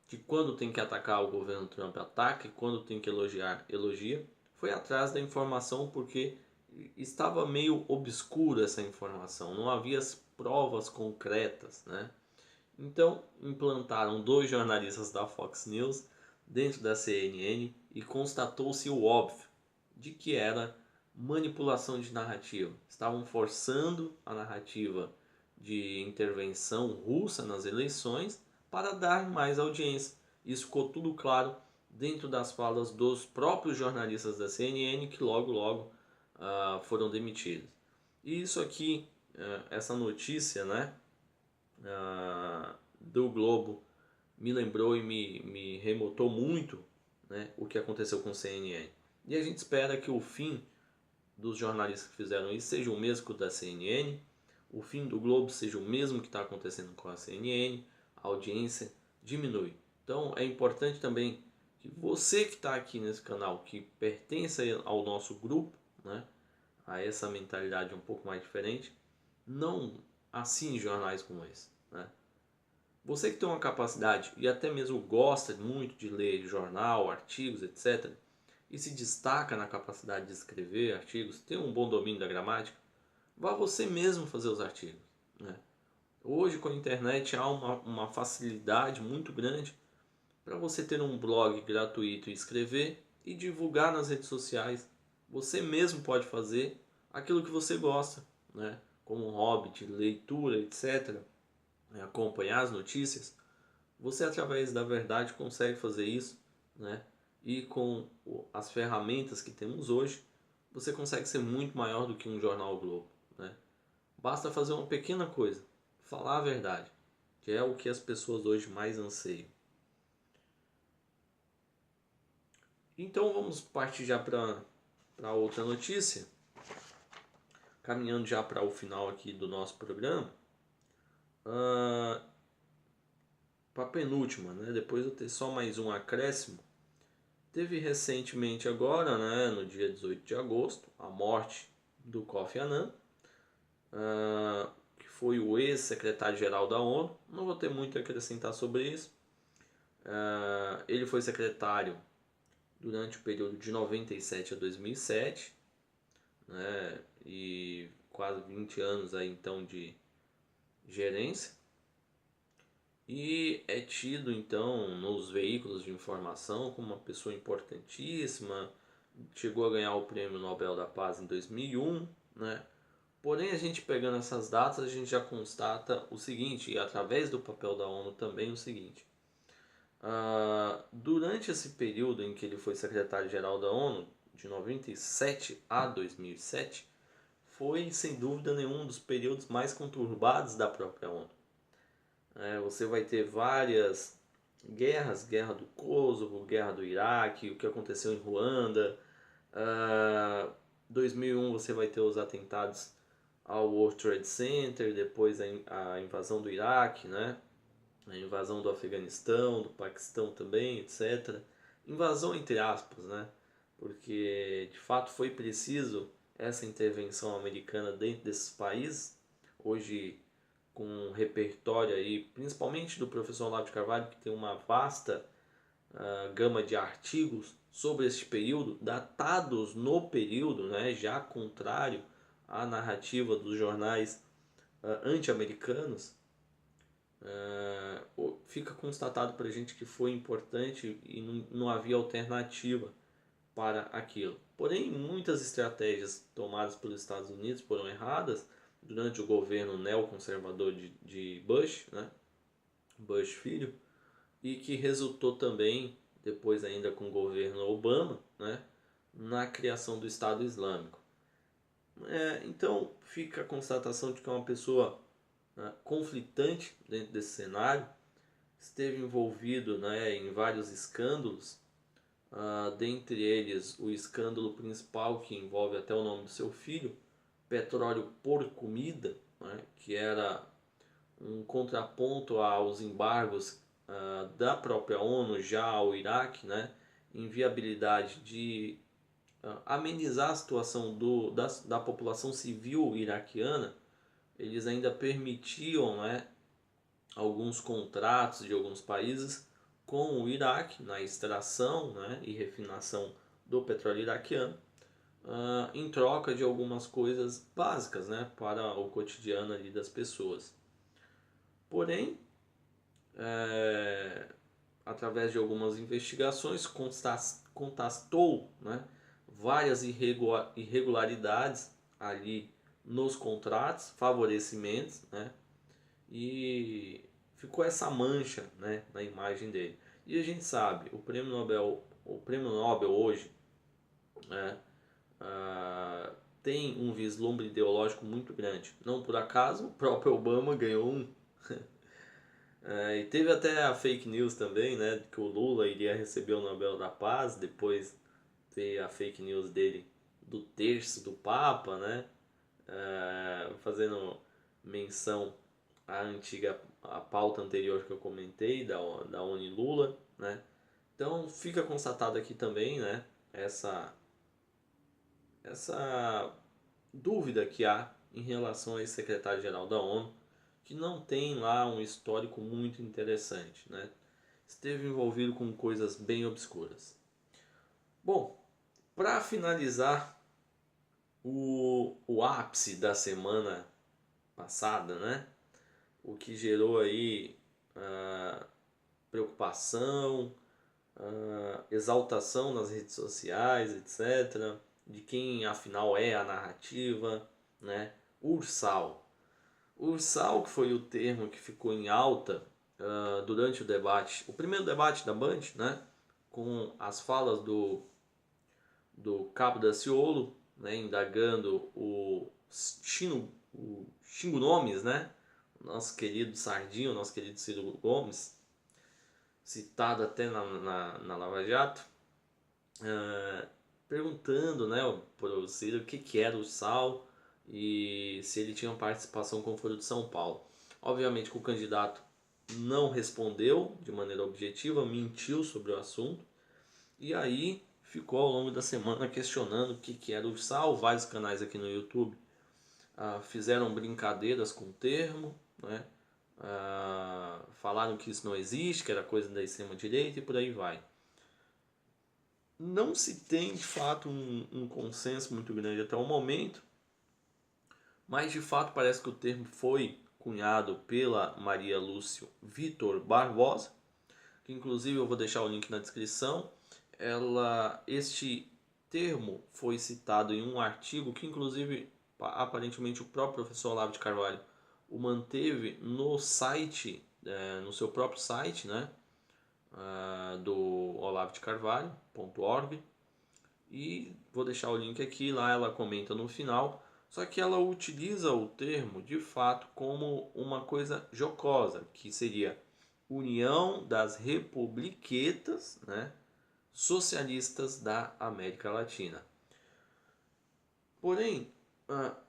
que quando tem que atacar o governo Trump ataca e quando tem que elogiar, elogia, foi atrás da informação porque estava meio obscura essa informação, não havia as provas concretas, né? Então implantaram dois jornalistas da Fox News dentro da CNN e constatou-se o óbvio de que era manipulação de narrativa. Estavam forçando a narrativa de intervenção russa nas eleições para dar mais audiência. Isso ficou tudo claro dentro das falas dos próprios jornalistas da CNN que logo foram demitidos. E isso aqui, essa notícia, né, do Globo me lembrou e me remotou muito, né, o que aconteceu com o CNN. E a gente espera que o fim dos jornalistas que fizeram isso seja o mesmo que o da CNN, o fim do Globo seja o mesmo que está acontecendo com a CNN, a audiência diminui. Então é importante também que você que está aqui nesse canal, que pertence ao nosso grupo, né, a essa mentalidade um pouco mais diferente, não assine jornais como esse, né? Você que tem uma capacidade e até mesmo gosta muito de ler jornal, artigos, etc., e se destaca na capacidade de escrever artigos, tem um bom domínio da gramática, vá você mesmo fazer os artigos, né? Hoje com a internet há uma facilidade muito grande para você ter um blog gratuito e escrever e divulgar nas redes sociais. Você mesmo pode fazer aquilo que você gosta, né? Como um hobby de leitura, etc., acompanhar as notícias. Você, através da verdade, consegue fazer isso, né? E com as ferramentas que temos hoje, você consegue ser muito maior do que um jornal o Globo, né? Basta fazer uma pequena coisa, falar a verdade, que é o que as pessoas hoje mais anseiam. Então vamos partir já para outra notícia, caminhando já para o final aqui do nosso programa. para a penúltima, né? Depois eu ter só mais um acréscimo. Teve recentemente agora, né, no dia 18 de agosto, a morte do Kofi Annan, que foi o ex-secretário-geral da ONU. Não vou ter muito a acrescentar sobre isso. Ele foi secretário durante o período de 97 a 2007, né, e quase 20 anos aí, então, de gerência. E é tido então nos veículos de informação como uma pessoa importantíssima, chegou a ganhar o Prêmio Nobel da Paz em 2001, né? Porém, a gente pegando essas datas, a gente já constata o seguinte, e através do papel da ONU também o seguinte. Durante esse período em que ele foi secretário-geral da ONU, de 97 a 2007, foi sem dúvida nenhum dos períodos mais conturbados da própria ONU. Você vai ter várias guerras, guerra do Kosovo, guerra do Iraque, o que aconteceu em Ruanda. 2001 você vai ter os atentados ao World Trade Center, depois a invasão do Iraque, né? A invasão do Afeganistão, do Paquistão também, etc. Invasão entre aspas, né? Porque de fato foi preciso essa intervenção americana dentro desses países. Hoje com um repertório aí, principalmente do professor Olavo de Carvalho, que tem uma vasta gama de artigos sobre este período, datados no período, né, já contrário à narrativa dos jornais anti-americanos. Fica constatado para a gente que foi importante e não havia alternativa para aquilo. Porém, muitas estratégias tomadas pelos Estados Unidos foram erradas durante o governo neoconservador de Bush, né? Bush filho, e que resultou também, depois ainda com o governo Obama, né? Na criação do Estado Islâmico. Então fica a constatação de que é uma pessoa, né, conflitante dentro desse cenário, esteve envolvido, né, em vários escândalos, dentre eles o escândalo principal que envolve até o nome do seu filho, petróleo por comida, né, que era um contraponto aos embargos da própria ONU já ao Iraque, né, inviabilidade de amenizar a situação da população civil iraquiana. Eles ainda permitiam, né, alguns contratos de alguns países com o Iraque na extração, né, e refinação do petróleo iraquiano, em troca de algumas coisas básicas, né, para o cotidiano ali das pessoas. Porém, através de algumas investigações, constatou, né, várias irregularidades ali nos contratos, favorecimentos, né, e ficou essa mancha, né, na imagem dele. E a gente sabe, o Prêmio Nobel hoje, né, tem um vislumbre ideológico muito grande. Não por acaso, o próprio Obama ganhou um. E teve até a fake news também, né, que o Lula iria receber o Nobel da Paz, depois veio a fake news dele do terço do Papa, né, fazendo menção à pauta anterior que eu comentei, da Unilula, né. Então fica constatado aqui também, né, essa dúvida que há em relação a esse secretário-geral da ONU, que não tem lá um histórico muito interessante, né? Esteve envolvido com coisas bem obscuras. Bom, para finalizar o ápice da semana passada, né? O que gerou aí preocupação, exaltação nas redes sociais, etc., de quem afinal é a narrativa, né? Ursal. Ursal, que foi o termo que ficou em alta durante o debate, o primeiro debate da Band, né? Com as falas do Cabo Daciolo, né? Indagando o Xingu Gomes, né? Nosso querido Sardinho, nosso querido Ciro Gomes, citado até na Lava Jato, perguntando, né, para o Ciro o que era o Ursal e se ele tinha participação com o Foro de São Paulo. Obviamente que o candidato não respondeu de maneira objetiva, mentiu sobre o assunto, e aí ficou ao longo da semana questionando o que era o sal. Vários canais aqui no YouTube fizeram brincadeiras com o termo, né? Falaram que isso não existe, que era coisa da extrema-direita e por aí vai. Não se tem de fato um consenso muito grande até o momento, mas de fato parece que o termo foi cunhado pela Maria Lúcia Vitor Barbosa, que inclusive eu vou deixar o link na descrição. Este termo foi citado em um artigo que inclusive aparentemente o próprio professor Olavo de Carvalho o manteve no site, no seu próprio site, né, do olavodecarvalho.org, e vou deixar o link aqui. Lá ela comenta no final, só que ela utiliza o termo de fato como uma coisa jocosa, que seria União das Republiquetas, né, Socialistas da América Latina. Porém,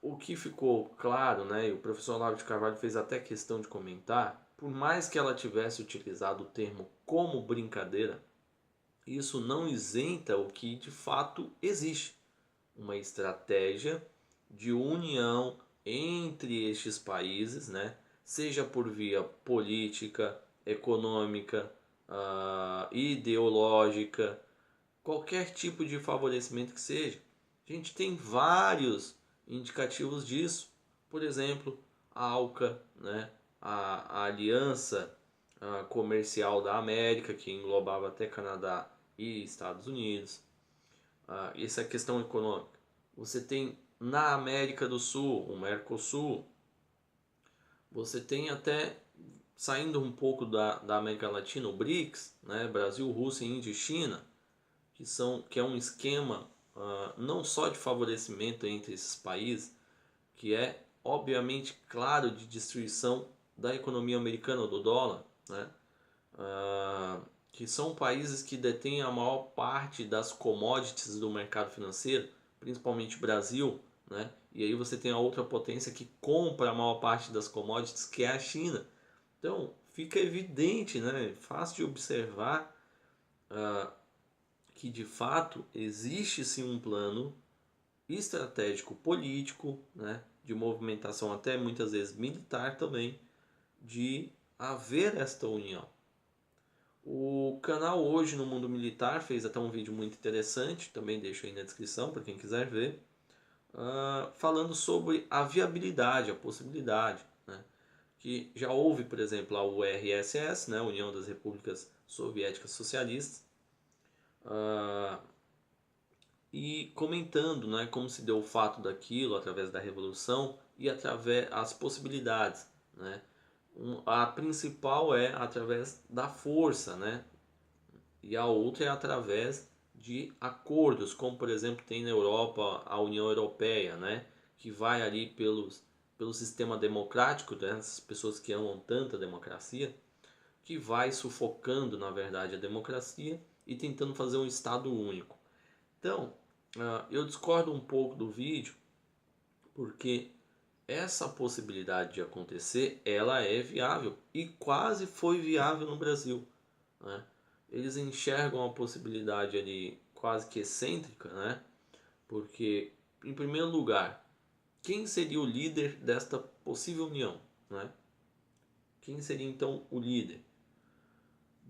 o que ficou claro, né, e o professor Olavo de Carvalho fez até questão de comentar, por mais que ela tivesse utilizado o termo como brincadeira, isso não isenta o que de fato existe, uma estratégia de união entre estes países, né, seja por via política, econômica, ideológica, qualquer tipo de favorecimento que seja. A gente tem vários indicativos disso. Por exemplo, a ALCA, né? a Aliança Comercial da América, que englobava até Canadá e Estados Unidos. Essa é a questão econômica. Você tem na América do Sul o Mercosul. Você tem até, saindo um pouco da América Latina, o BRICS, né? Brasil, Rússia, Índia e China, que é um esquema não só de favorecimento entre esses países, que é obviamente claro de destruição da economia americana, do dólar, né? Que são países que detêm a maior parte das commodities do mercado financeiro, principalmente o Brasil, né? E aí você tem a outra potência que compra a maior parte das commodities, que é a China. Então fica evidente, né? Fácil de observar que de fato existe sim um plano estratégico político, né, de movimentação até muitas vezes militar também, de haver esta união. O canal Hoje no Mundo Militar fez até um vídeo muito interessante, também deixo aí na descrição para quem quiser ver, falando sobre a viabilidade, a possibilidade, né, que já houve, por exemplo, a URSS, né, União das Repúblicas Soviéticas Socialistas, e comentando, né, como se deu o fato daquilo através da revolução e através as possibilidades, né? A principal é através da força, né? E a outra é através de acordos, como por exemplo tem na Europa a União Europeia, né, que vai ali pelo sistema democrático dessas pessoas que amam tanto a democracia, que vai sufocando na verdade a democracia e tentando fazer um Estado único. Então, eu discordo um pouco do vídeo, porque essa possibilidade de acontecer, ela é viável e quase foi viável no Brasil, né? Eles enxergam a possibilidade ali quase que excêntrica, né? Porque, em primeiro lugar, quem seria o líder desta possível união, né? Quem seria então o líder?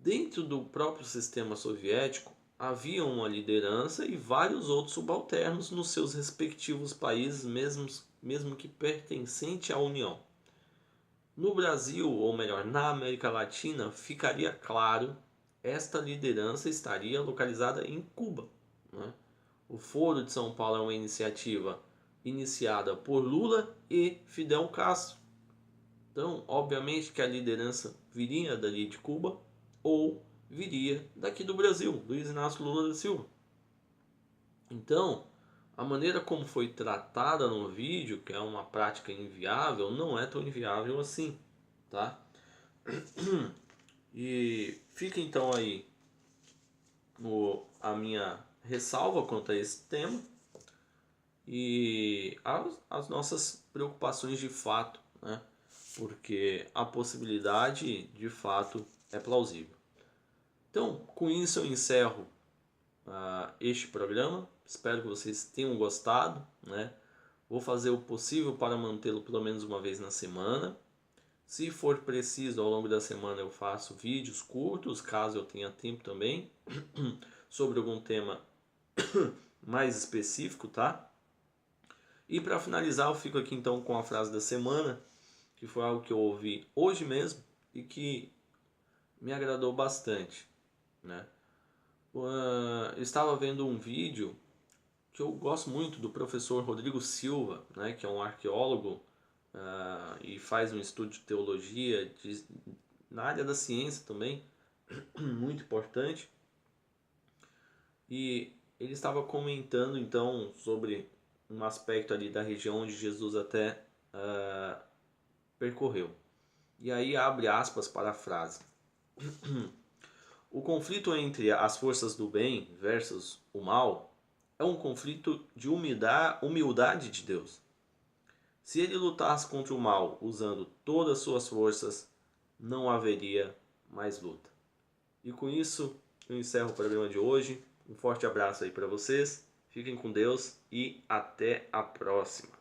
Dentro do próprio sistema soviético, havia uma liderança e vários outros subalternos nos seus respectivos países, mesmo que pertencente à União. No Brasil, ou melhor, na América Latina, ficaria claro, esta liderança estaria localizada em Cuba, né? O Foro de São Paulo é uma iniciativa iniciada por Lula e Fidel Castro. Então, obviamente que a liderança viria dali de Cuba ou viria daqui do Brasil, Luiz Inácio Lula da Silva. Então, a maneira como foi tratada no vídeo, que é uma prática inviável, não é tão inviável assim, tá? E fica então aí a minha ressalva quanto a esse tema e as nossas preocupações de fato, né? porque a possibilidade de fato é plausível. Então, com isso eu encerro este programa. Espero que vocês tenham gostado, né? Vou fazer o possível para mantê-lo pelo menos uma vez na semana. Se for preciso, ao longo da semana eu faço vídeos curtos, caso eu tenha tempo também, sobre algum tema mais específico, tá? E para finalizar, eu fico aqui então com a frase da semana, que foi algo que eu ouvi hoje mesmo e que me agradou bastante, né? Eu estava vendo um vídeo que eu gosto muito do professor Rodrigo Silva, né, que é um arqueólogo e faz um estudo de teologia na área da ciência também, muito importante. E ele estava comentando então sobre um aspecto ali da região onde Jesus até percorreu. E aí abre aspas para a frase. O conflito entre as forças do bem versus o mal é um conflito de humildade de Deus. Se ele lutasse contra o mal usando todas as suas forças, não haveria mais luta. E com isso, eu encerro o programa de hoje. Um forte abraço aí para vocês. Fiquem com Deus e até a próxima.